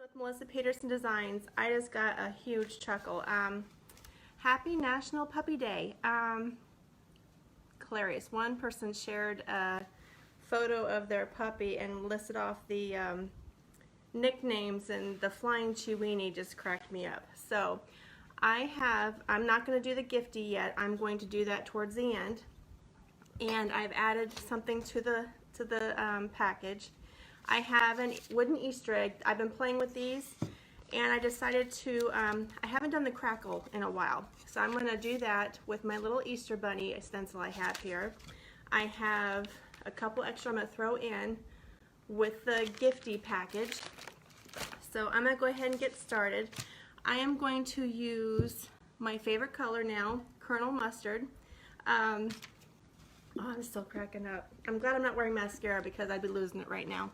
With Melissa Peterson Designs. I just got a huge chuckle. Happy National Puppy Day. Hilarious. One person shared a photo of their puppy and listed off the nicknames, and the flying Chiweenie just cracked me up. So I'm not going to do the gifty yet. I'm going to do that towards the end. And I've added something to the package. I have a wooden Easter egg. I've been playing with these, and I decided to, I haven't done the crackle in a while, so I'm going to do that with my little Easter bunny stencil I have here. I have a couple extra I'm going to throw in with the gifty package. So I'm going to go ahead and get started. I am going to use my favorite color now, Colonel Mustard. Oh, I'm still cracking up. I'm glad I'm not wearing mascara because I'd be losing it right now.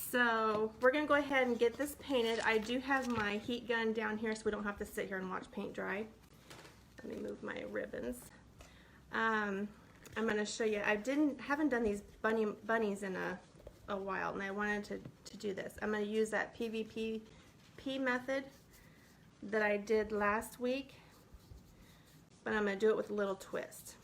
So we're going to go ahead and get this painted. I do have my heat gun down here so we don't have to sit here and watch paint dry. Let me move my ribbons. I'm going to show you. I haven't done these bunnies in a while, and I wanted to do this. I'm going to use that PVPP method that I did last week, but I'm going to do it with a little twist.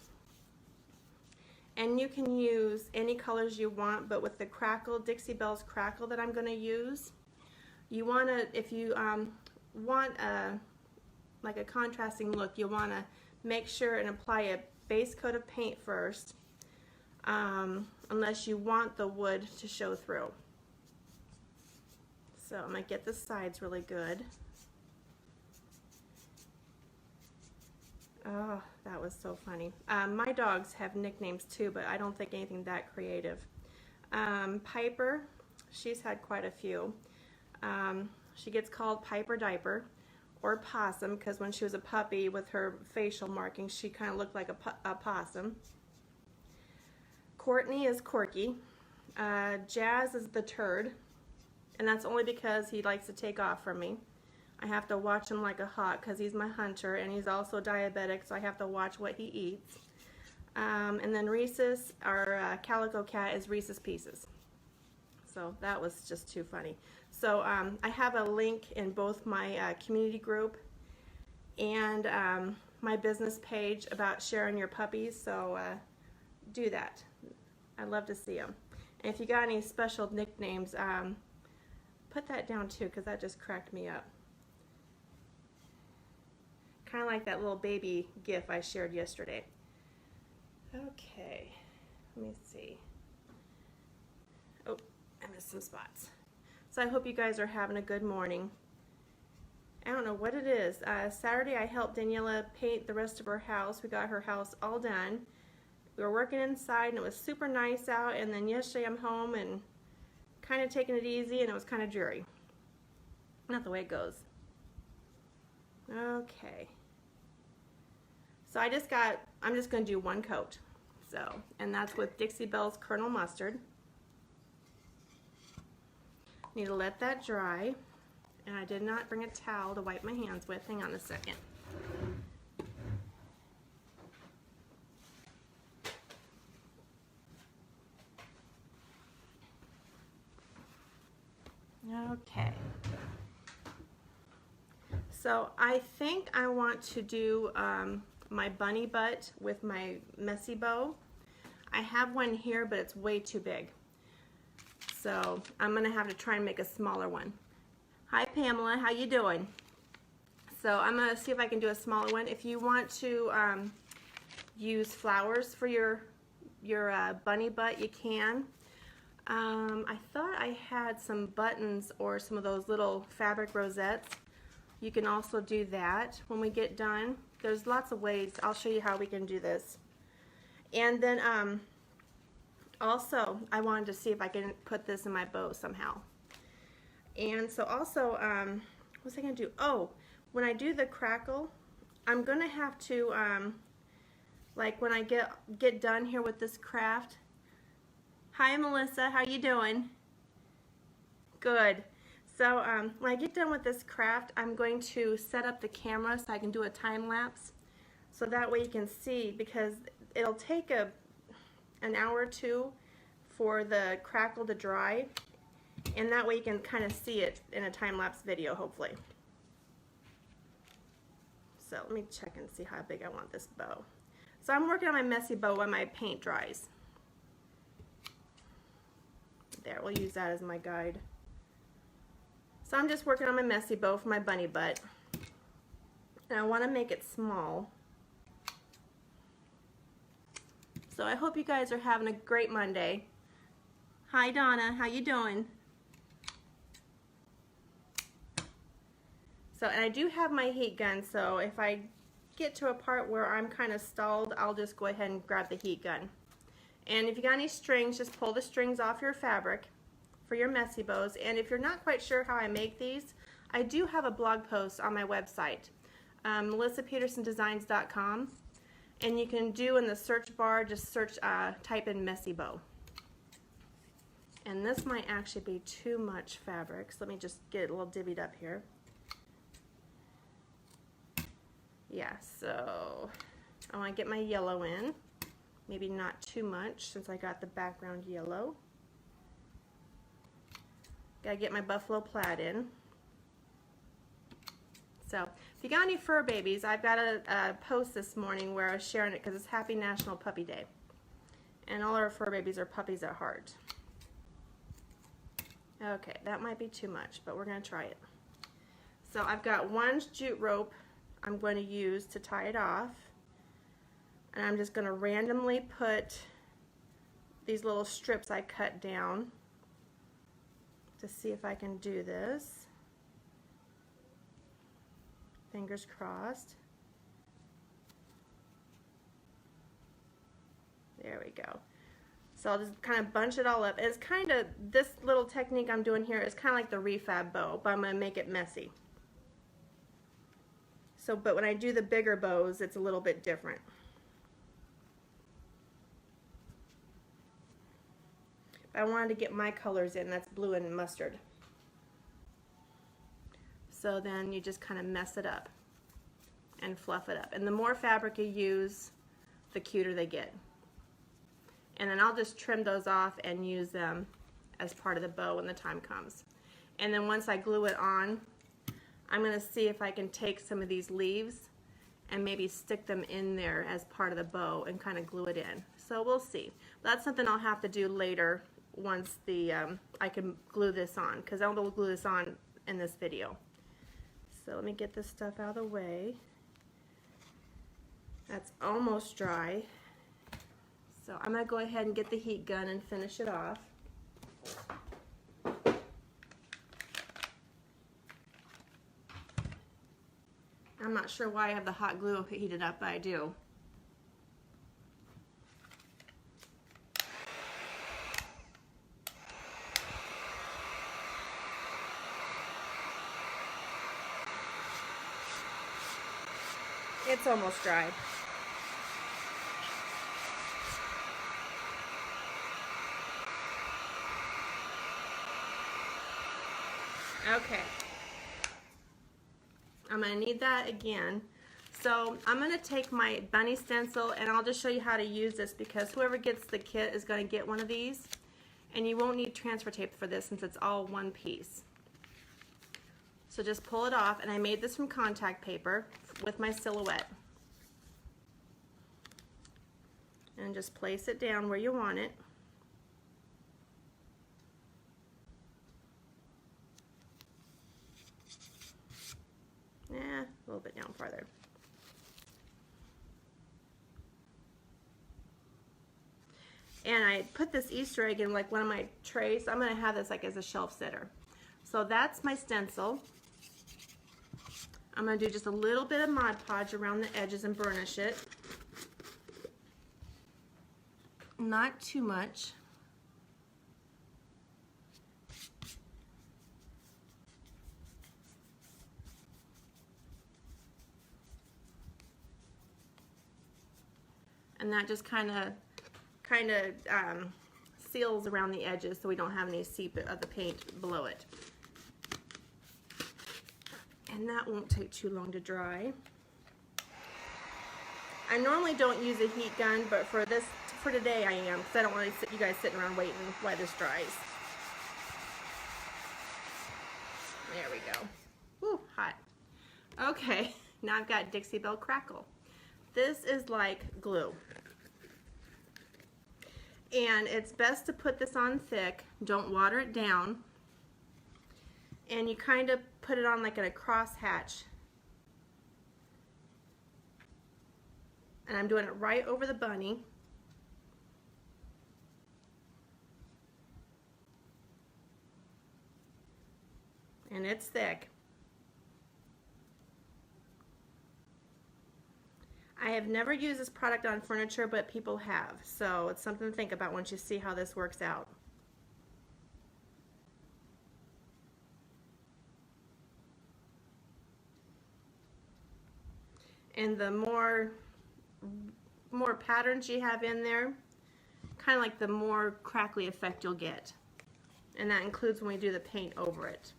And you can use any colors you want, but with the crackle, Dixie Belle's crackle that I'm going to use, you want to, if you want like a contrasting look, you want to make sure and apply a base coat of paint first, unless you want the wood to show through. So I'm going to get the sides really good. Oh, that was so funny. My dogs have nicknames too, but I don't think anything that creative. Piper, she's had quite a few. She gets called Piper Diaper or Possum because when she was a puppy with her facial markings, she kind of looked like a possum. Courtney is Corky. Jazz is the Turd, and that's only because he likes to take off from me. I have to watch him like a hawk because he's my hunter, and he's also diabetic, so I have to watch what he eats. And then Reese's, our calico cat, is Reese's Pieces. So that was just too funny. So I have a link in both my community group and my business page about sharing your puppies, so do that. I'd love to see them. And if you got any special nicknames, put that down too, because that just cracked me up. Kind of like that little baby gif I shared yesterday. Okay, let me see. Oh, I missed some spots. So I hope you guys are having a good morning. I don't know what it is. Saturday I helped Daniela paint the rest of her house. We got her house all done. We were working inside and it was super nice out, and then yesterday I'm home and kind of taking it easy, and it was kind of dreary. Not the way it goes. Okay. So I'm just going to do one coat. So, and that's with Dixie Belle's Colonel Mustard. Need to let that dry. And I did not bring a towel to wipe my hands with. Hang on a second. Okay. So I think I want to do my bunny butt with my messy bow. I have one here, but it's way too big. So I'm gonna have to try and make a smaller one. Hi Pamela, how you doing? So I'm gonna see if I can do a smaller one. If you want to use flowers for your bunny butt, you can. I thought I had some buttons or some of those little fabric rosettes. You can also do that when we get done. There's lots of ways. I'll show you how we can do this. And then also I wanted to see if I can put this in my bow somehow. And so also, what was I going to do? Oh, when I do the crackle, I'm going to have to, like when I get done here with this craft. Hi Melissa, how you doing? Good. So when I get done with this craft, I'm going to set up the camera so I can do a time lapse. So that way you can see, because it'll take an hour or two for the crackle to dry. And that way you can kind of see it in a time-lapse video, hopefully. So let me check and see how big I want this bow. So I'm working on my messy bow while my paint dries. There, we'll use that as my guide. So I'm just working on my messy bow for my bunny butt. And I want to make it small. So I hope you guys are having a great Monday. Hi Donna, how you doing? So, and I do have my heat gun, so if I get to a part where I'm kind of stalled, I'll just go ahead and grab the heat gun. And if you got any strings, just pull the strings off your fabric for your messy bows. And if you're not quite sure how I make these, I do have a blog post on my website, melissapetersondesigns.com, and you can do in the search bar, just search, type in messy bow. And this might actually be too much fabric, so let me just get it a little divvied up here. Yeah, so I want to get my yellow in, maybe not too much since I got the background yellow. Gotta get my buffalo plaid in. So if you got any fur babies, I've got a post this morning where I was sharing it because it's Happy National Puppy Day. And all our fur babies are puppies at heart. Okay, that might be too much, but we're going to try it. So I've got one jute rope I'm going to use to tie it off, and I'm just going to randomly put these little strips I cut down to see if I can do this. Fingers crossed. There we go. So I'll just kind of bunch it all up. It's kind of, this little technique I'm doing here is kind of like the refab bow, but I'm going to make it messy. So, but when I do the bigger bows, it's a little bit different. I wanted to get my colors in, that's blue and mustard. So then you just kind of mess it up and fluff it up. And the more fabric you use, the cuter they get. And then I'll just trim those off and use them as part of the bow when the time comes. And then once I glue it on, I'm going to see if I can take some of these leaves and maybe stick them in there as part of the bow and kind of glue it in. So we'll see. That's something I'll have to do later once the I can glue this on, because I'll glue this on in this video. So let me get this stuff out of the way. That's almost dry. So I'm going to go ahead and get the heat gun and finish it off. I'm not sure why I have the hot glue heated up, but I do. It's almost dry. Okay. I'm going to need that again. So I'm going to take my bunny stencil and I'll just show you how to use this, because whoever gets the kit is going to get one of these, and you won't need transfer tape for this since it's all one piece. So just pull it off, and I made this from contact paper with my silhouette. And just place it down where you want it. A little bit down farther. And I put this Easter egg in like one of my trays. I'm going to have this like as a shelf sitter. So that's my stencil. I'm going to do just a little bit of Mod Podge around the edges and burnish it. Not too much. And that just kind of seals around the edges so we don't have any seep of the paint below it. And that won't take too long to dry. I normally don't use a heat gun, but for today I am, because I don't want you guys sitting around waiting while this dries. Okay, now I've got Dixie Belle Crackle. This is like glue. And it's best to put this on thick. Don't water it down. And you kind of put it on like in a crosshatch. And I'm doing it right over the bunny. And it's thick. I have never used this product on furniture, but people have. So it's something to think about once you see how this works out. And the more patterns you have in there, kind of like the more crackly effect you'll get. And that includes when we do the paint over it.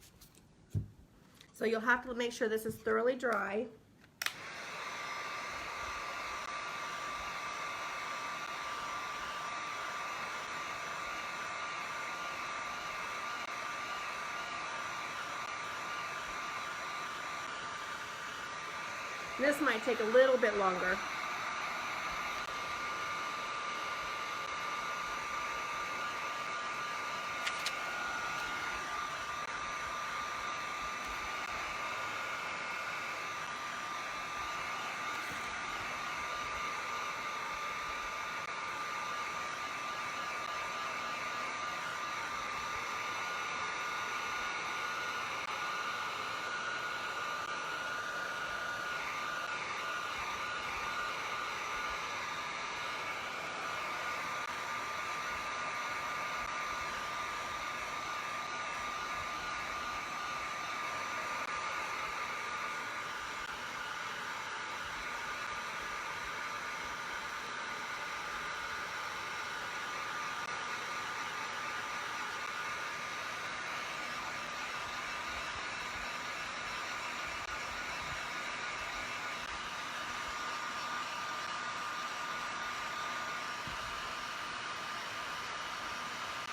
So you'll have to make sure this is thoroughly dry. This might take a little bit longer.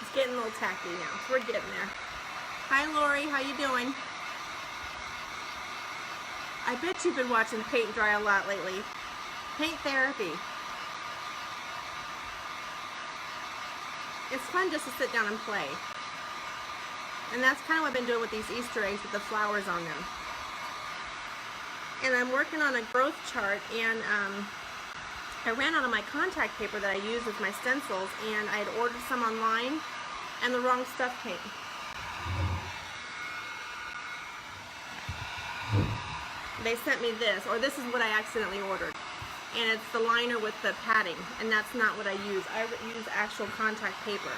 It's getting a little tacky now, so we're getting there. Hi Lori, how you doing? I bet you've been watching paint dry a lot lately. Paint therapy. It's fun just to sit down and play. And that's kind of what I've been doing with these Easter eggs with the flowers on them. And I'm working on a growth chart, and I ran out of my contact paper that I use with my stencils, and I had ordered some online and the wrong stuff came. They sent me this, or this is what I accidentally ordered. And it's the liner with the padding, and that's not what I use. I use actual contact paper.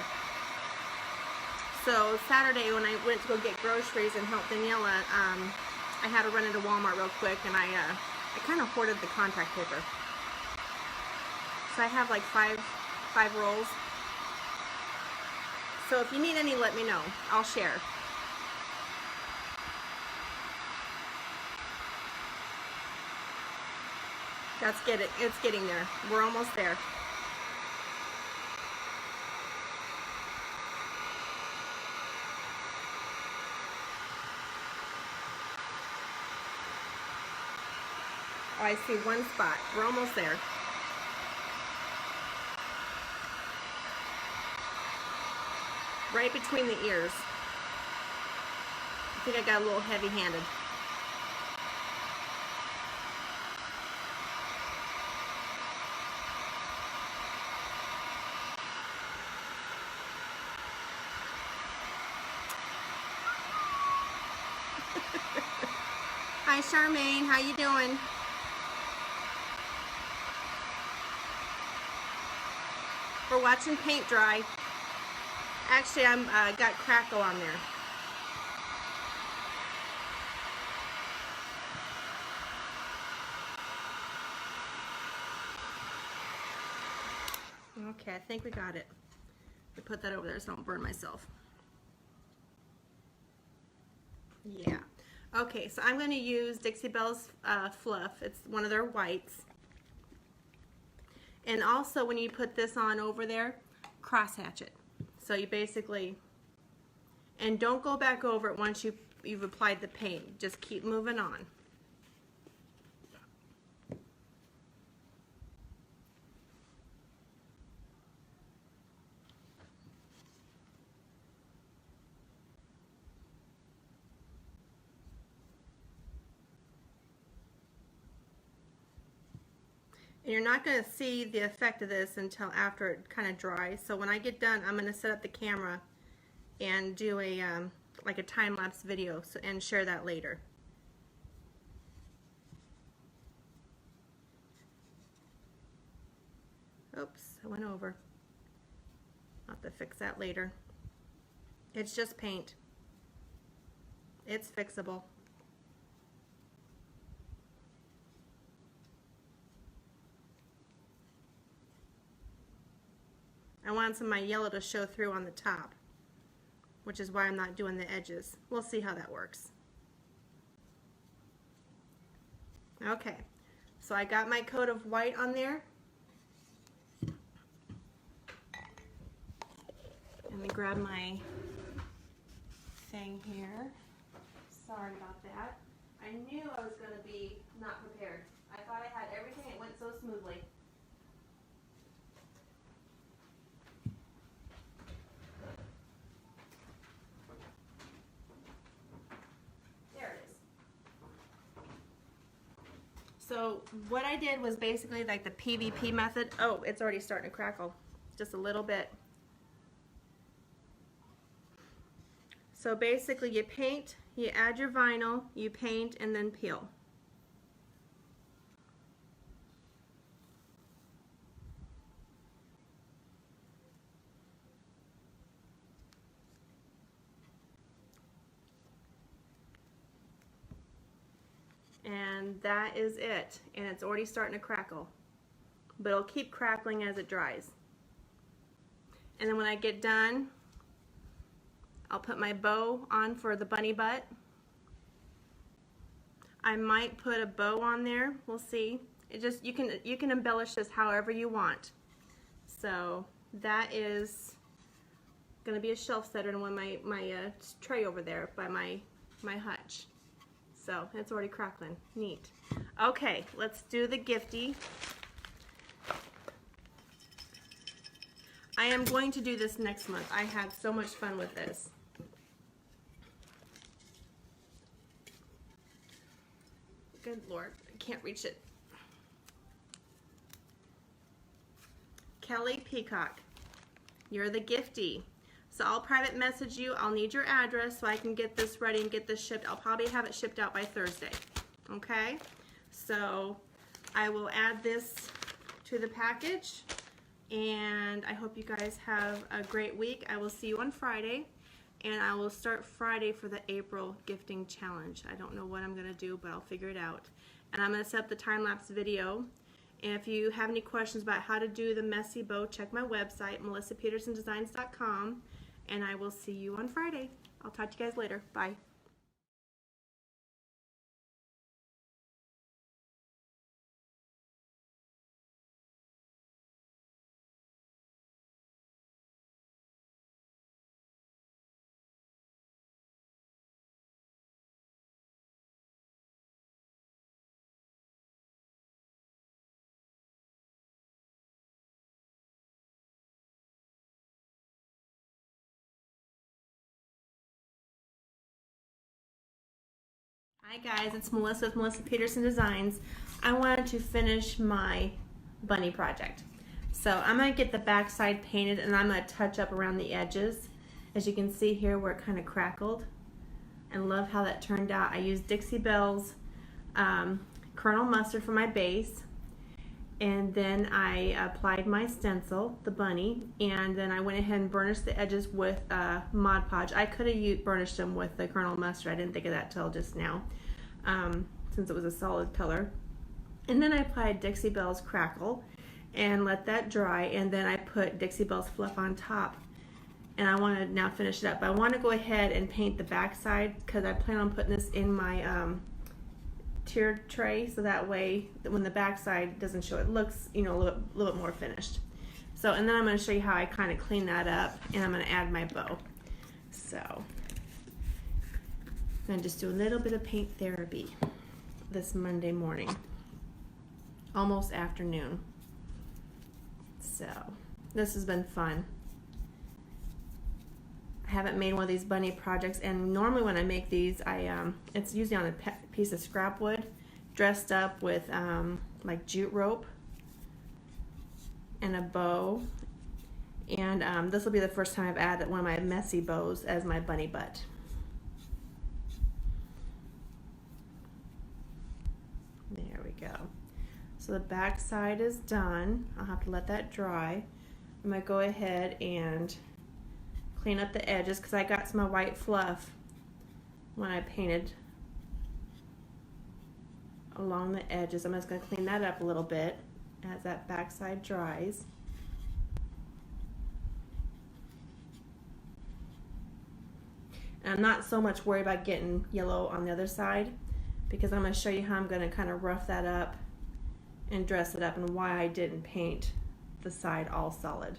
So Saturday when I went to go get groceries and help Daniela, I had to run into Walmart real quick, and I kind of hoarded the contact paper. So I have like five rolls. So if you need any, let me know. I'll share. It's getting there. We're almost there. Oh, I see one spot. We're almost there. Right between the ears. I think I got a little heavy-handed. Hi Charmaine, how you doing? We're watching paint dry. Actually, I'm got crackle on there. Okay, I think we got it. I put that over there so I don't burn myself. Yeah. Okay, so I'm going to use Dixie Belle's Fluff. It's one of their whites. And also, when you put this on over there, crosshatch it. So you basically, and don't go back over it once you've applied the paint. Just keep moving on. And you're not going to see the effect of this until after it kind of dries. So when I get done, I'm going to set up the camera and do a like a time-lapse video and share that later. Oops, I went over. I'll have to fix that later. It's just paint. It's fixable. I want some of my yellow to show through on the top, which is why I'm not doing the edges. We'll see how that works. Okay, so I got my coat of white on there. Let me grab my thing here. Sorry about that. I knew I was going to be not prepared. I thought I had everything. It went so smoothly. There it is. So what I did was basically like the PVP method. Oh, it's already starting to crackle. Just a little bit. So basically you paint, you add your vinyl, you paint, and then peel. And that is it. And it's already starting to crackle. But it'll keep crackling as it dries. And then when I get done, I'll put my bow on for the bunny butt. I might put a bow on there. We'll see. It just you can embellish this however you want. So that is going to be a shelf setter in one of my tray over there by my hutch. So it's already crackling. Neat. Okay, let's do the gifty. I am going to do this next month. I had so much fun with this. Good Lord, I can't reach it. Kelly Peacock, you're the gifty. So I'll private message you. I'll need your address so I can get this ready and get this shipped. I'll probably have it shipped out by Thursday. Okay? So I will add this to the package. And I hope you guys have a great week. I will see you on Friday. And I will start Friday for the April gifting challenge. I don't know what I'm going to do, but I'll figure it out. And I'm going to set up the time-lapse video. And if you have any questions about how to do the messy bow, check my website, melissapetersondesigns.com. And I will see you on Friday. I'll talk to you guys later. Bye. Hi guys, it's Melissa with Melissa Peterson Designs. I wanted to finish my bunny project. So I'm going to get the back side painted and I'm going to touch up around the edges. As you can see here where it kind of crackled. And love how that turned out. I used Dixie Belle's Colonel Mustard for my base. And then I applied my stencil, the bunny, and then I went ahead and burnished the edges with Mod Podge. I could have burnished them with the Colonel Mustard. I didn't think of that till just now, since it was a solid color. And then I applied Dixie Belle's Crackle and let that dry, and then I put Dixie Belle's Fluff on top. And I want to now finish it up. But I want to go ahead and paint the back side because I plan on putting this in my tiered tray, so that way when the back side doesn't show, it looks, you know, a little bit more finished. So, and then I'm going to show you how I kind of clean that up, and I'm going to add my bow. So I'm going to just do a little bit of paint therapy this Monday morning, almost afternoon. So this has been fun. I haven't made one of these bunny projects, and normally when I make these, it's usually on a piece of scrap wood dressed up with like jute rope, and a bow. And this will be the first time I've added one of my messy bows as my bunny butt. There we go. So the back side is done. I'll have to let that dry. I'm going to go ahead and clean up the edges because I got some white fluff when I painted along the edges. I'm just going to clean that up a little bit as that back side dries. And I'm not so much worried about getting yellow on the other side because I'm going to show you how I'm going to kind of rough that up and dress it up and why I didn't paint the side all solid.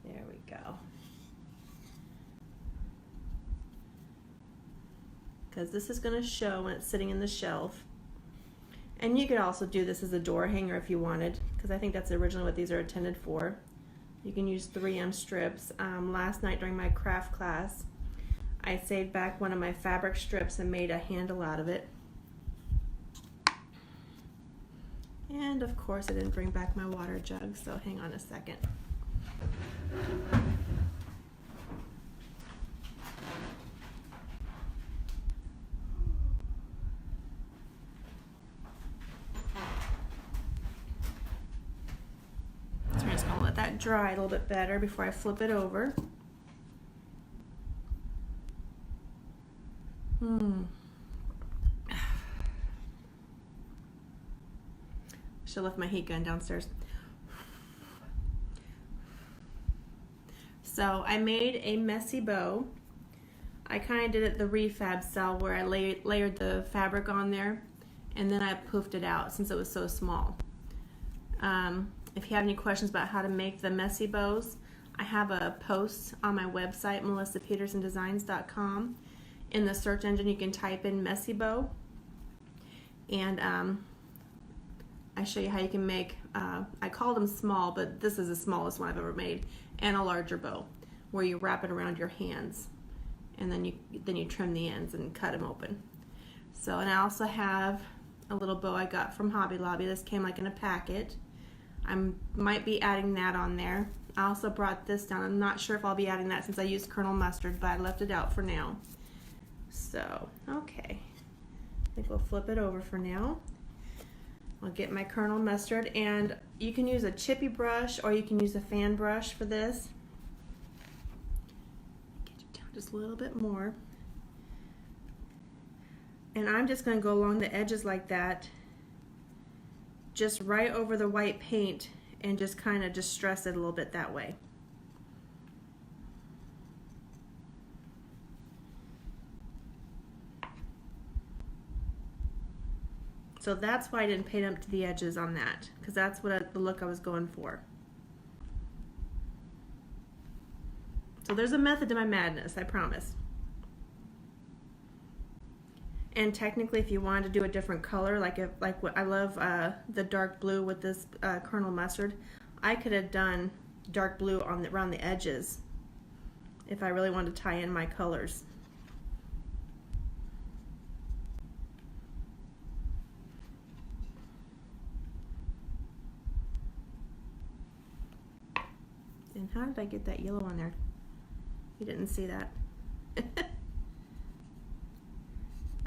There we go. Because this is going to show when it's sitting in the shelf. And you could also do this as a door hanger if you wanted, because I think that's originally what these are intended for. You can use 3M strips. Last night during my craft class, I saved back one of my fabric strips and made a handle out of it. And of course I didn't bring back my water jug, so hang on a second. So I'm just going to let that dry a little bit better before I flip it over. Should have left my heat gun downstairs. So I made a messy bow. I kind of did it the refab style where I layered the fabric on there and then I poofed it out since it was so small. If you have any questions about how to make the messy bows, I have a post on my website, melissapetersondesigns.com. In the search engine you can type in messy bow, and I show you how you can make, I call them small, but this is the smallest one I've ever made, and a larger bow where you wrap it around your hands and then you trim the ends and cut them open. So, and I also have a little bow I got from Hobby Lobby. This came like in a packet. I might be adding that on there. I also brought this down. I'm not sure if I'll be adding that since I used Colonel Mustard, but I left it out for now. So, okay. I think we'll flip it over for now. I'll get my Colonel Mustard, and you can use a chippy brush or you can use a fan brush for this. Get it down just a little bit more. And I'm just going to go along the edges like that, just right over the white paint, and just kind of distress it a little bit that way. So that's why I didn't paint up to the edges on that, because that's what the look I was going for. So there's a method to my madness, I promise. And technically, if you wanted to do a different color, like what I love the dark blue with this Colonel Mustard, I could have done dark blue on around the edges if I really wanted to tie in my colors. And how did I get that yellow on there? You didn't see that.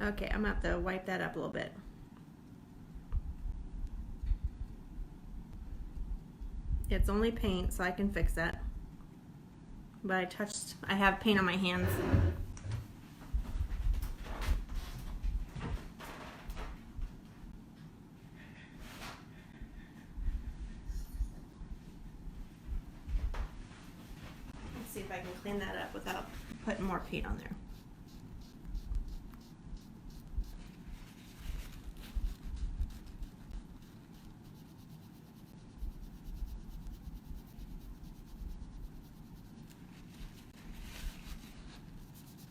Okay, I'm gonna have to wipe that up a little bit. It's only paint, so I can fix that. But I have paint on my hands. Let's see if I can clean that up without putting more paint on there.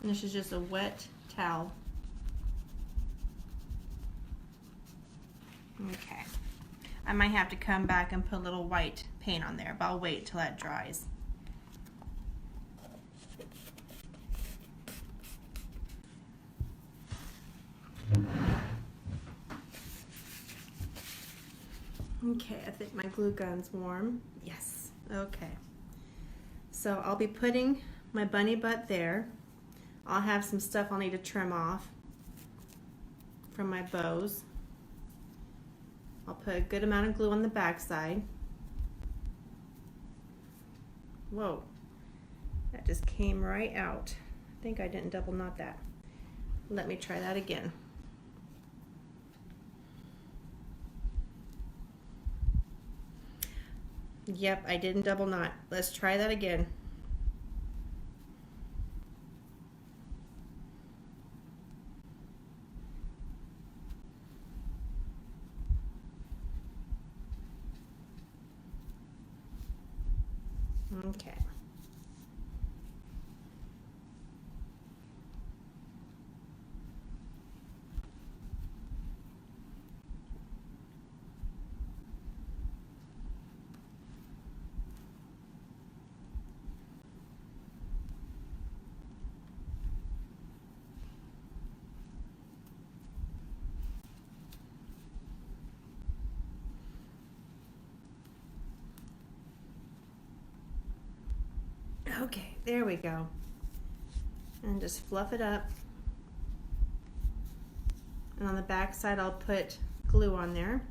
And this is just a wet towel. Okay. I might have to come back and put a little white paint on there, but I'll wait till that dries. Okay, I think my glue gun's warm. Yes, okay. So I'll be putting my bunny butt there. I'll have some stuff I'll need to trim off from my bows. I'll put a good amount of glue on the back side. Whoa, that just came right out. I think I didn't double knot that. Let me try that again. Yep, I didn't double knot. Let's try that again. Okay. Okay, there we go. And just fluff it up. And on the back side, I'll put glue on there.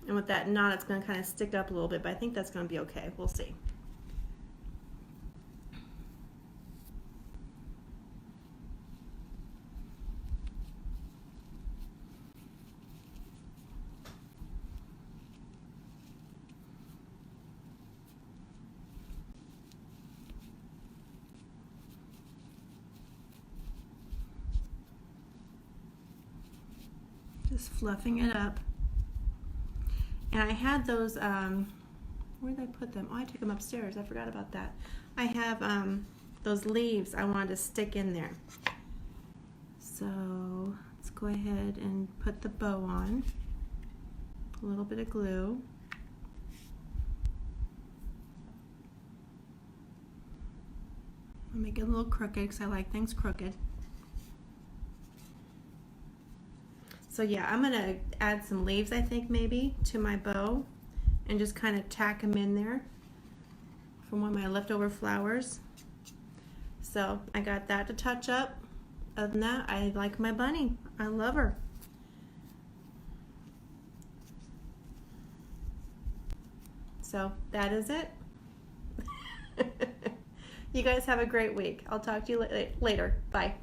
And with that knot, it's going to kind of stick up a little bit, but I think that's going to be okay. We'll see. Just fluffing it up. And I had those, where did I put them? Oh, I took them upstairs. I forgot about that. I have those leaves I wanted to stick in there. So let's go ahead and put the bow on. A little bit of glue. I'll make it a little crooked because I like things crooked. So yeah, I'm going to add some leaves, I think, maybe, to my bow and just kind of tack them in there from one of my leftover flowers. So I got that to touch up. Other than that, I like my bunny. I love her. So that is it. You guys have a great week. I'll talk to you later. Bye.